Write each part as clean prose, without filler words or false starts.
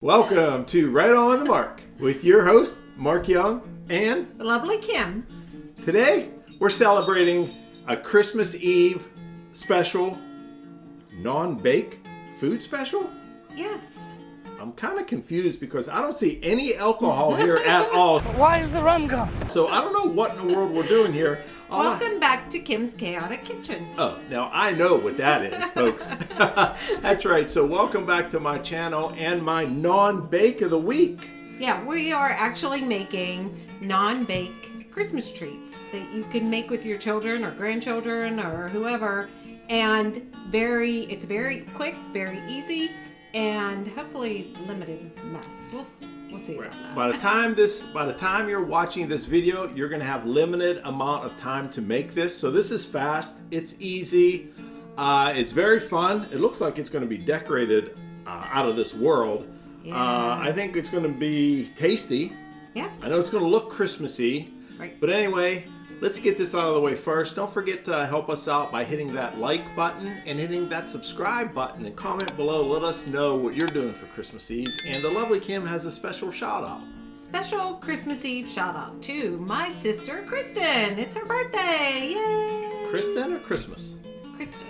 Welcome to Right On the Mark with your host, Mark Young, and the lovely Kim. Today, we're celebrating a Christmas Eve special, non-bake food special? Yes. I'm kind of confused because I don't see any alcohol here at all. Why is the rum gone? So I don't know what in the world we're doing here. Welcome back to Kim's Chaotic Kitchen. Oh, now I know what that is, folks. That's right. So welcome back to my channel and my non-bake of the week. Yeah, we are actually making non-bake Christmas treats that you can make with your children or grandchildren or whoever. And it's very quick, very easy, and hopefully limited mess. We'll see about that. By the time you're watching this video, you're going to have limited amount of time to make this. So this is fast. It's easy. It's very fun. It looks like it's going to be decorated out of this world. Yeah. I think it's going to be tasty. Yeah. I know it's going to look Christmassy. Right. But anyway, let's get this out of the way first. Don't forget to help us out by hitting that like button and hitting that subscribe button and comment below. Let us know what you're doing for Christmas Eve. And the lovely Kim has a special shout out. Special Christmas Eve shout out to my sister, Kristen. It's her birthday. Yay! Kristen or Christmas? Kristen.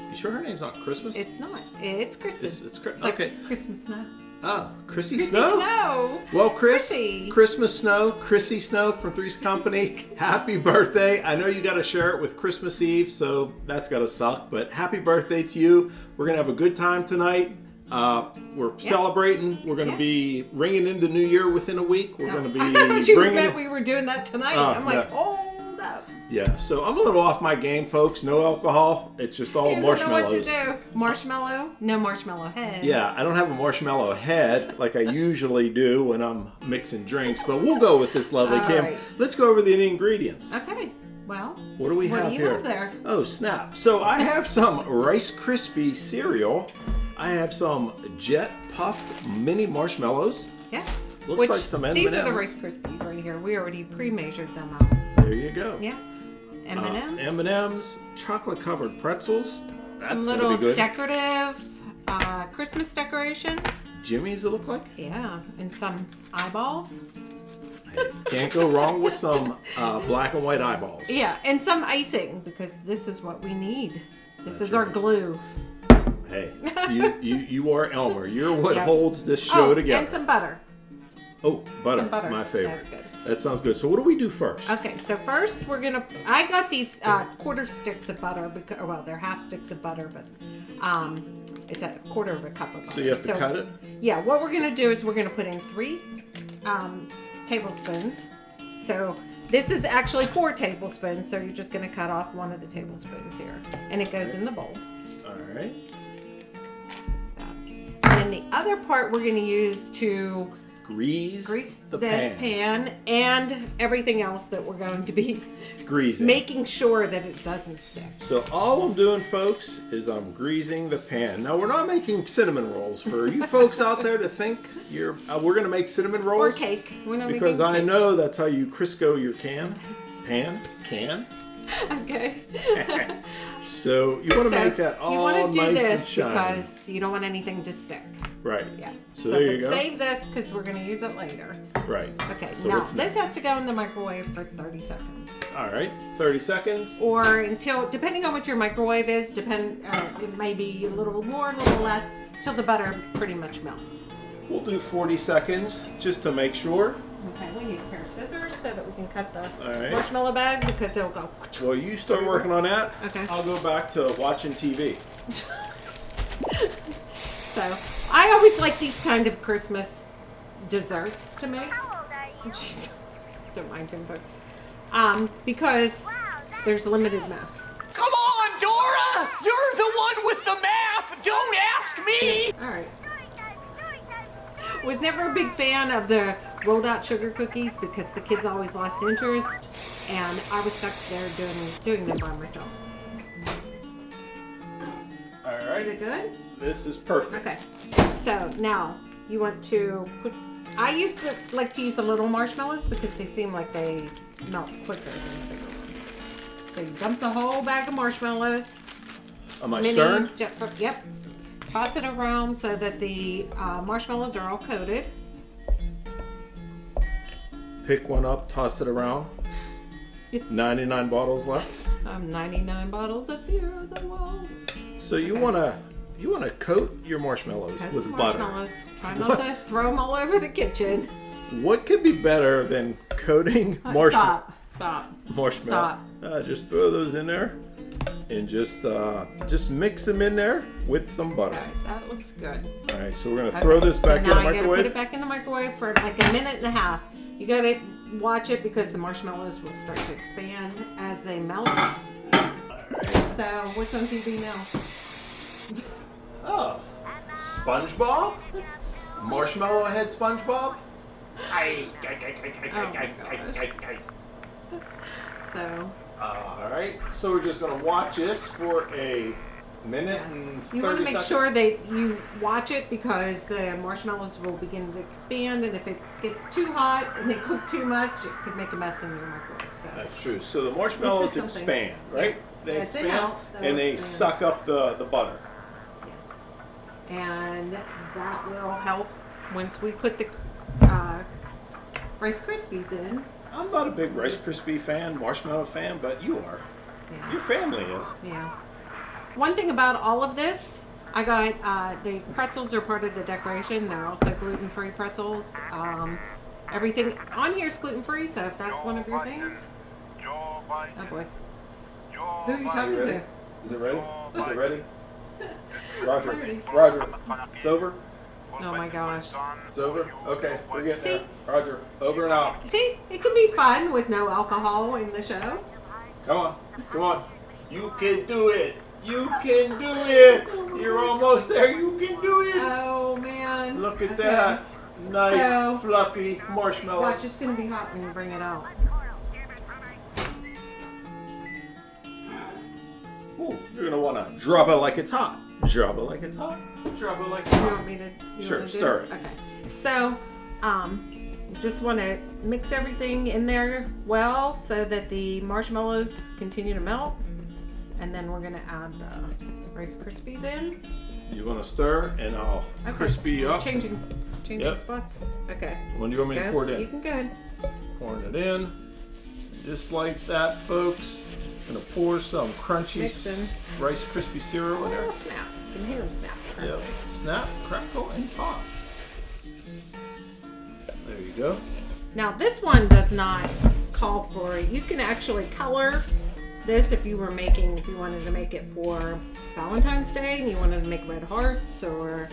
You sure her name's not Christmas? It's not. It's Kristen. It's It's okay. like Christmas snow. Oh, Chrissy Chrissy Snow? Snow. Well, Chris, Chrissy. Christmas Snow, Chrissy Snow from Three's Company. Happy birthday. I know you got to share it with Christmas Eve, so that's got to suck. But happy birthday to you. We're going to have a good time tonight. We're celebrating. We're going to be ringing in the new year within a week. We're going to be I thought you bringing... meant we were doing that tonight. I'm like, hold up. Yeah, so I'm a little off my game, folks. No alcohol. It's just all marshmallows. Know what to do. Marshmallow? No marshmallow head. Yeah, I don't have a marshmallow head like I usually do when I'm mixing drinks, but we'll go with this lovely Kim. Right. Let's go over the ingredients. Okay. Well, What do we have do you here? have there? Oh, snap. So I have some Rice Krispie cereal. I have some Jet Puffed mini marshmallows. Yes. Looks like some M&Ms. These are the Rice Krispies right here. We already pre-measured them out. There you go. Yeah. M&Ms. M&Ms, chocolate covered pretzels. That's Some gonna little be good. decorative Christmas decorations. Jimmy's, it look like. Yeah. And some eyeballs. Can't go wrong with some black and white eyeballs. Yeah. And some icing because this is what we need. This is our glue. Hey, you are Elmer. You're what Yeah. holds this show together. And some butter. Oh, butter. Some butter. My favorite. That's good. That sounds good. So what do we do first? Okay, so first I got these quarter sticks of butter, well, they're half sticks of butter, but it's a quarter of a cup of butter. So you have to cut it? Yeah, what we're going to do is we're going to put in 3 tablespoons. So this is actually 4 tablespoons, so you're just going to cut off one of the tablespoons here. And it goes in the bowl. All right. And then the other part we're going to use to Grease the this pan and everything else that we're going to be greasing. making sure that it doesn't stick. So all I'm doing, folks, is I'm greasing the pan. Now we're not making cinnamon rolls for you folks out there to think we're going to make cinnamon rolls. Or cake. We're not Because making I cake. know that's how you Crisco your can. Okay. So you want to make that all you want to do nice this and shiny. because you don't want anything to stick. Right. Yeah. So there you but go. save this because we're going to use it later. Right. Okay. So now what's this next? has to go in the microwave for 30 seconds. All right. 30 seconds. Or until, depending on what your microwave is, it may be a little more, a little less, till the butter pretty much melts. We'll do 40 seconds just to make sure. Okay, we need a pair of scissors so that we can cut the All right. marshmallow bag because they'll go. Well, you start working on that. Okay. I'll go back to watching TV. So, I always like these kind of Christmas desserts to make. Jeez. Don't mind him, folks. Because there's limited mess. Come on, Dora! You're the one with the math! Don't ask me! All right. Was never a big fan of the rolled out sugar cookies because the kids always lost interest, and I was stuck there doing them by myself. All Is right. it good? This is perfect. Okay. So now you want to put. I like to use the little marshmallows because they seem like they melt quicker than the bigger ones. So you dump the whole bag of marshmallows. Am I stirring? Yep. toss it around so that the marshmallows are all coated. Pick one up, toss it around. 99 bottles left. 99 bottles of beer on the wall. So you wanna coat your marshmallows Coat with the butter. marshmallows. Try not to throw them all over the kitchen. What could be better than coating marshmallows? Stop. Marshmallow. Just throw those in there and just mix them in there with some butter. Okay, that looks good. All right, so we're gonna throw this back in the now you gotta put microwave. it back in the microwave for like a minute and a half. You gotta watch it because the marshmallows will start to expand as they melt. So what's on TV now? Oh, SpongeBob? Marshmallow Head SpongeBob? So All right, so we're just gonna watch this for a minute and 30 you want to make seconds. sure that you watch it because the marshmallows will begin to expand, and if it gets too hot and they cook too much, it could make a mess in your microwave. So That's true. So the marshmallows This is something- expand, right? Yes. They Yes, they expand melt. They'll and they expand. suck up the butter. yes, and that will help once we put the Rice Krispies in. I'm not a big Rice Krispie fan, marshmallow fan, but you are. Yeah. Your family is. Yeah. One thing about all of this, I got the pretzels are part of the decoration. They're also gluten-free pretzels. Everything on here is gluten-free, so if that's one of your things, oh boy, who are you talking ready? to? Is it ready? Is it ready? Roger. Ready. Roger. It's over. Oh my gosh. It's over. Okay, we're getting there. See? Roger. Over and out. See, it can be fun with no alcohol in the show. Come on. Come on. You can do it. You can do it. You're almost there. You can do it. Oh man. Look at Okay. that. Nice, So- fluffy marshmallow. Watch, it's gonna be hot when you bring it out. Ooh, you're gonna wanna drop it like it's hot. Drop it like it's hot. Drop it like it's You hot. want me to? You Sure, wanna do stir this? it. Okay. So, just want to mix everything in there well so that the marshmallows continue to melt, and then we're gonna add the Rice Krispies in. You wanna stir, and I'll crispy up. Changing Yep. spots. Okay. When do you want me to Go. pour it You in? can go ahead. Pouring it in, just like that, folks. Gonna pour some crunchy Mixing. Rice Krispie cereal in there. Oh snap! You can hear them snap. Yep. Snap, crackle, and pop. There you go. Now this one does not call for it. You can actually color this if you wanted to make it for Valentine's Day and you wanted to make red hearts or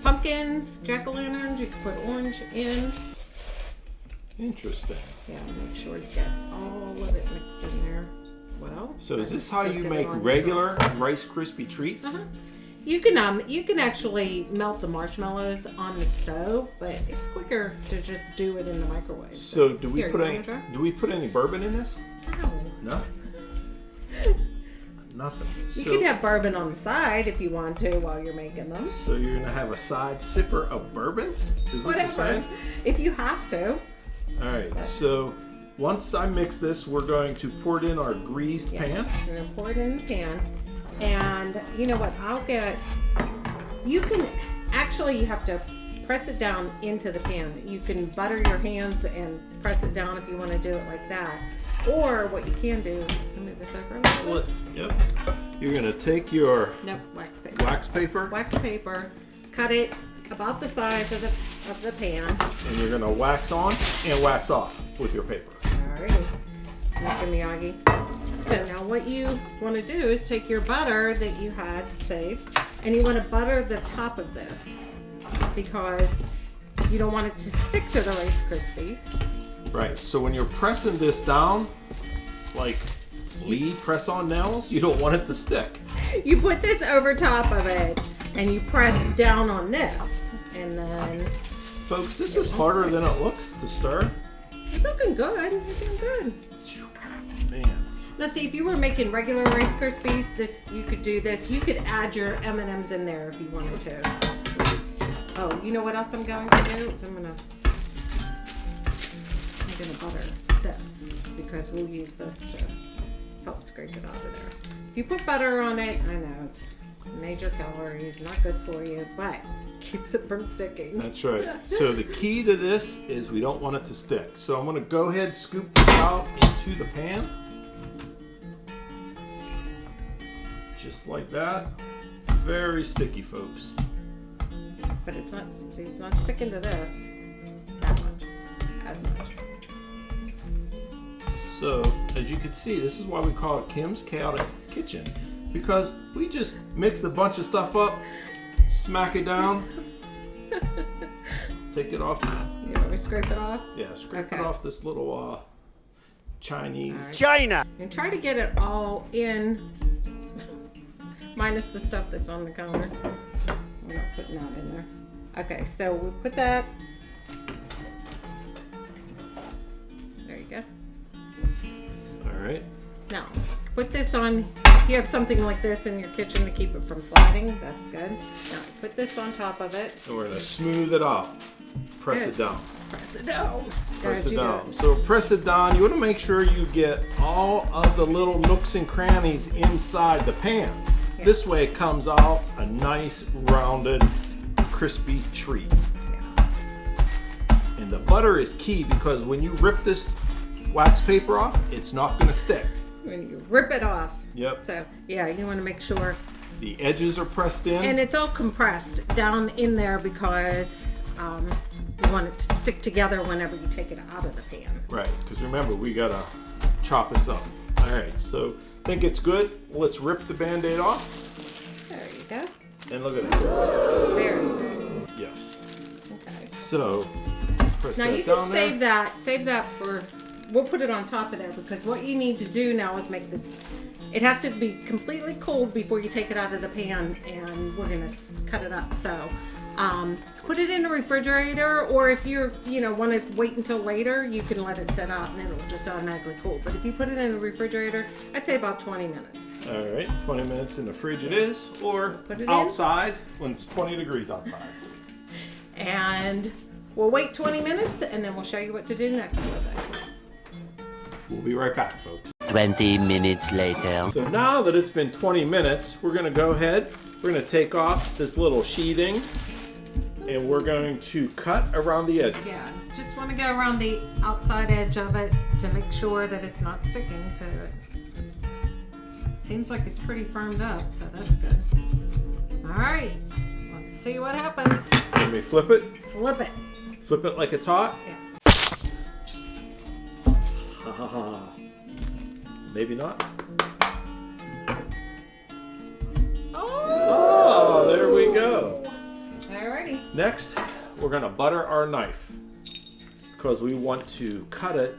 pumpkins, jack-o'-lanterns. You can put orange in. Interesting. Yeah, make sure to get all of it mixed in there. Well. So is this how you get it make on regular Rice Krispie treats? Uh-huh. You can actually melt the marshmallows on the stove, but it's quicker to just do it in the microwave. So do we Here, put you any? wanna try? Do we put any bourbon in this? No. No. Nothing. You could have bourbon on the side if you want to while you're making them. So you're gonna have a side sipper of bourbon? Is what you're Whatever. saying? If you have to. All right. So once I mix this, we're going to pour it in our greased Yes. pan. You're gonna pour it in the pan. And you know what? You have to press it down into the pan. You can butter your hands and press it down if you want to do it like that. Or what you can do, let me move this over a little bit. Yep. You're gonna take your Nope, wax paper. wax paper Wax paper, cut it about the size of the pan. and you're gonna wax on and wax off with your paper. Alrighty, Mr. Miyagi. So now what you want to do is take your butter that you had saved and you want to butter the top of this because you don't want it to stick to the Rice Krispies. Right. So when you're pressing this down, like Lee press-on nails, you don't want it to stick. You put this over top of it and you press down on this and then Folks, this is harder than it looks to stir. it's looking good. It's looking good. Man. Now see, if you were making regular Rice Krispies, you could do this. You could add your M&Ms in there if you wanted to. Oh, you know what else I'm going to do? Is I'm gonna butter this because we'll use this to help scrape it out of there. If you put butter on it, I know it's Major killer. He's not good for you, but keeps it from sticking. That's right. So the key to this is we don't want it to stick. So I'm going to go ahead and scoop this out into the pan. Just like that. Very sticky, folks. But it's not. See, it's not sticking to this that much, as much. So as you can see, this is why we call it Kim's Chaotic Kitchen, because we just mix a bunch of stuff up, smack it down, take it off. You want me to scrape it off? Yeah, scrape Okay. it off this little Chinese. China. And try to get it all in, minus the stuff that's on the counter. We're not putting that in there. Okay, so we put that. There you go. All right. Now, put this on. If you have something like this in your kitchen to keep it from sliding, that's good. Now, put this on top of it. And we're gonna smooth it out. Press Good. it down. Press it down. Press Good, it you down. do it. So press it down. You want to make sure you get all of the little nooks and crannies inside the pan. Yeah. This way it comes out a nice rounded crispy treat. Yeah. And the butter is key because when you rip this wax paper off, it's not going to stick. When you rip it off. Yep. So, yeah, you want to make sure. The edges are pressed in. And it's all compressed down in there because you want it to stick together whenever you take it out of the pan. Right, because remember, we got to chop this up. All right, so think it's good. Let's rip the Band-Aid off. There you go. And look at that. Very nice. Yes. Okay. So, press Now that you down can there. save that for, we'll put it on top of there because what you need to do now is make this, it has to be completely cold before you take it out of the pan and we're gonna cut it up. So put it in the refrigerator, or if you want to wait until later, you can let it set out and it'll just automatically cool. But if you put it in the refrigerator, I'd say about 20 minutes. All right, 20 minutes in the fridge it is, or Put it in. outside when it's 20 degrees outside. And we'll wait 20 minutes and then we'll show you what to do next with it. We'll be right back, folks. 20 minutes later. So now that it's been 20 minutes, we're gonna go ahead, we're gonna take off this little sheathing and we're going to cut around the edges. Yeah, just want to go around the outside edge of it to make sure that it's not sticking to it. Seems like it's pretty firmed up, so that's good. All right, let's see what happens. Let me flip it. Flip it. Flip it like it's hot. Yeah. Ha ha ha. Maybe not. Oh, there we go. Alrighty. Next, we're gonna butter our knife because we want to cut it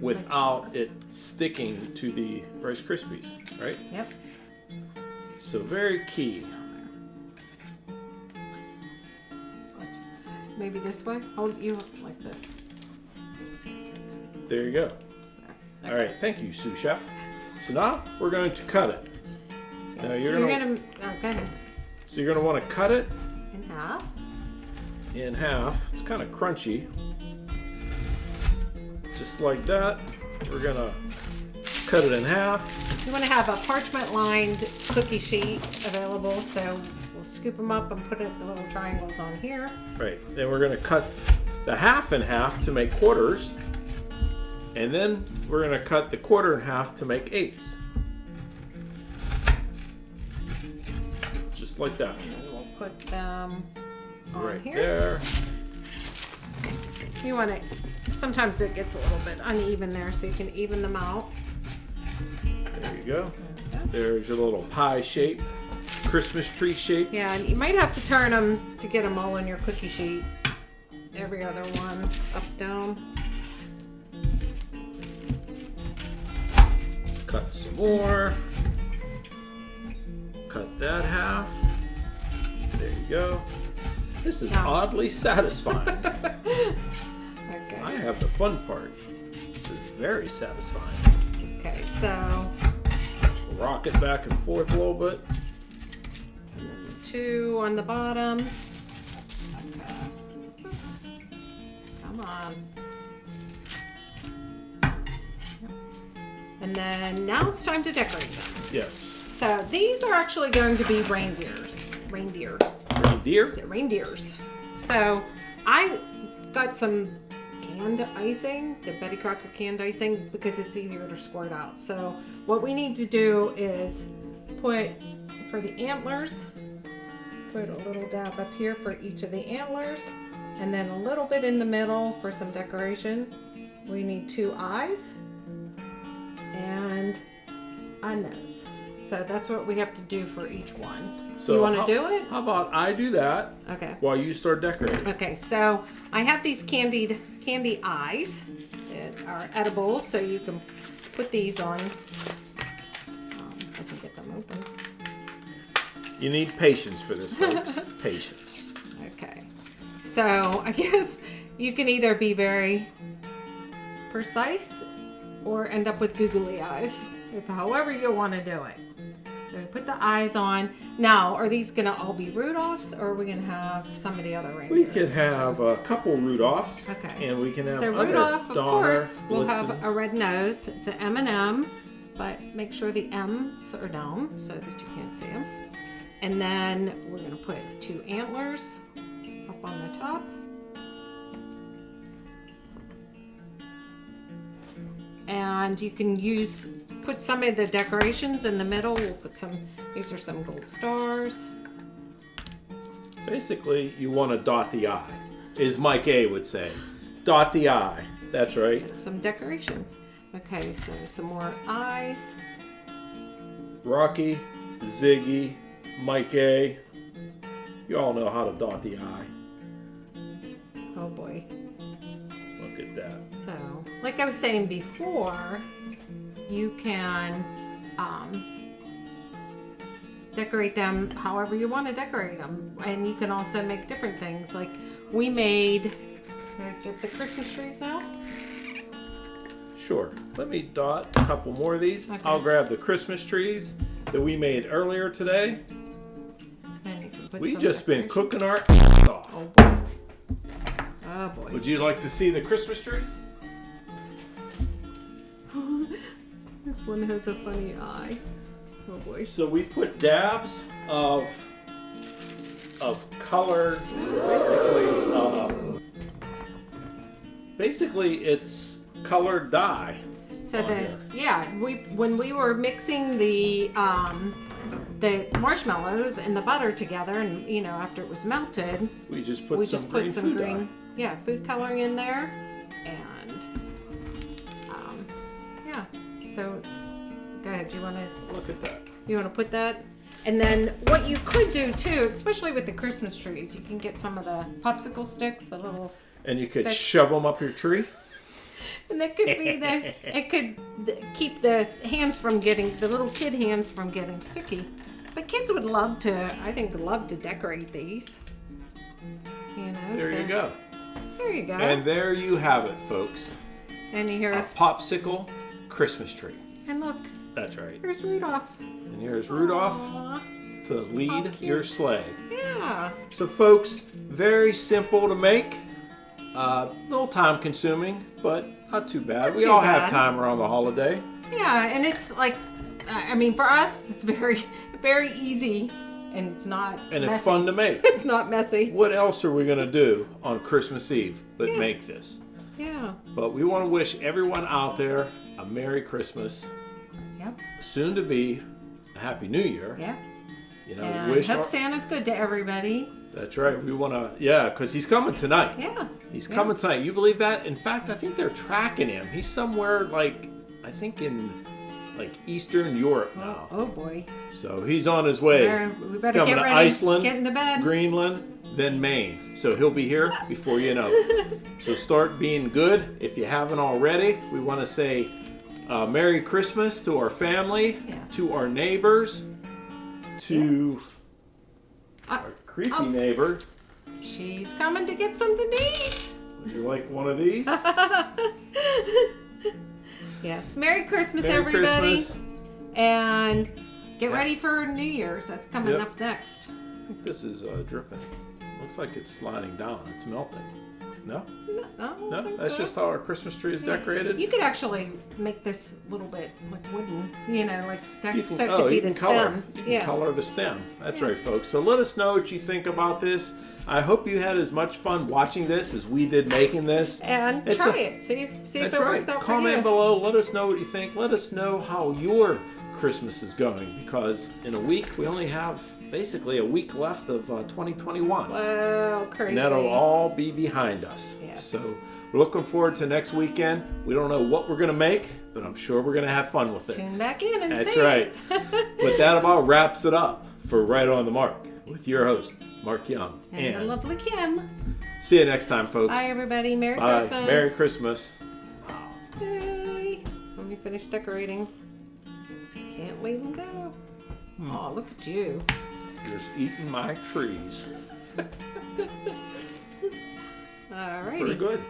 without it sticking to the Rice Krispies, right? Yep. So very key. Maybe this way. Hold you like this. There you go. There. All right, thank you, sous chef. So now we're going to cut it. Now So you're gonna go ahead. so you're gonna want to cut it In half. in half. It's kind of crunchy. Just like that. We're gonna cut it in half. You want to have a parchment-lined cookie sheet available, so we'll scoop them up and put the little triangles on here. Right. Then we're gonna cut the half in half to make quarters. And then we're gonna cut the quarter in half to make eighths. Just like that. And we'll put them on Right here. there. You want to, sometimes it gets a little bit uneven there, so you can even them out. There you go. There's your little pie shape, Christmas tree shape. Yeah, and you might have to turn them to get them all on your cookie sheet. Every other one up, down. Cut some more. Cut that half. There you go. This is Now- oddly satisfying. Okay. I have the fun part. This is very satisfying. Okay, so Rock it back and forth a little bit. 2 on the bottom. Come on. Yep. And then now it's time to decorate them. Yes. So these are actually going to be reindeers. Reindeers. So I got some canned icing, the Betty Crocker canned icing, because it's easier to squirt out. So what we need to do is put, for the antlers, put a little dab up here for each of the antlers, and then a little bit in the middle for some decoration. We need 2 eyes and a nose. So that's what we have to do for each one. So you want to do it? How about I do that? Okay. While you start decorating. Okay, so I have these candy eyes that are edible, so you can put these on. I can get them open. You need patience for this, folks. Patience. Okay. So I guess you can either be very precise or end up with googly eyes, however you want to do it. So we put the eyes on. Now, are these going to all be Rudolphs, or are we going to have some of the other reindeer? We could have a couple Rudolphs. Okay. And we can have so other Rudolph, of Donner course, will have Blitzens. a red nose. It's an M&M, but make sure the M's are down so that you can't see them. And then we're going to put 2 antlers up on the top. And you can put some of the decorations in the middle. We'll put these are some gold stars. Basically, you want to dot the I, as Mike A would say. Dot the I. That's right. So some decorations. Okay, so some more eyes. Rocky, Ziggy, Mike A. You all know how to dot the I. Oh boy. Look at that. So, like I was saying before, you can decorate them however you want to decorate them. And you can also make different things. Like we made, can I get the Christmas trees now? Sure. Let me dot a couple more of these. Okay. I'll grab the Christmas trees that we made earlier today. And you can put We some just been decoration. cooking our ass off. Oh boy. Oh boy. Would you like to see the Christmas trees? This one has a funny eye. Oh boy. So we put dabs of colored, basically it's colored dye. So when we were mixing the marshmallows and the butter together, and after it was melted, We just put we some just green put some food green, dye. food coloring in there, and So go ahead. You want to Look at that. put that? And then what you could do too, especially with the Christmas trees, you can get some of the popsicle sticks, the little. And you could Stick. shove them up your tree. And that could be it could keep the little kid hands from getting sticky. But kids would love to decorate these. There you go. There you go. And there you have it, folks. And you hear A popsicle Christmas tree. and look, That's right. here's Rudolph. And here's Rudolph Aw, to lead cute. your sleigh. yeah. So folks, very simple to make. A little time consuming, but not too bad. Not We too all bad. have time around the holiday. Yeah, and it's like, for us, it's very, very easy, and it's not And it's messy. fun to make. It's not messy. What else are we going to do on Christmas Eve but Yeah. make this? Yeah. But we want to wish everyone out there a Merry Christmas, Yep. soon to be a Happy New Year. Yeah. And And hope Santa's good to everybody. That's right. We want to, because he's coming tonight. Yeah. He's coming tonight. You believe that? In fact, I think they're tracking him. He's somewhere in Eastern Europe now. Oh boy. So he's on his way. We better he's coming get to ready. Iceland, Get into bed. Greenland, then Maine. So he'll be here before you know it. So start being good if you haven't already. We want to say Merry Christmas to our family, Yes. to our neighbors, to our creepy neighbor. She's coming to get something to eat. Would you like one of these? Yes. Merry Christmas, Merry everybody. Christmas. And get ready for New Year's. That's coming Yep. up next. I think this is dripping. Looks like it's sliding down. It's melting. No? No, That's just how our Christmas tree is decorated. You could actually make this a little bit like wooden, like You so it could be the color. stem. You can color the stem. That's right, folks. So let us know what you think about this. I hope you had as much fun watching this as we did making this. And try it. See if it works out for you. Comment below. Let us know what you think. Let us know how your Christmas is going, because in a week we only have basically a week left of 2021. Wow, crazy. And that'll all be behind us. Yes. So we're looking forward to next weekend. We don't know what we're going to make, but I'm sure we're going to have fun with it. Tune back in and That's see. right. But that about wraps it up for Right on the Mark with your host, Mark Young. And the lovely Kim. See you next time, folks. Bye, everybody. Merry Bye. Christmas. Merry Christmas. Yay. Let me finish decorating. Can't leave them go. Oh, look at you. Just eating my trees. All righty. Pretty good.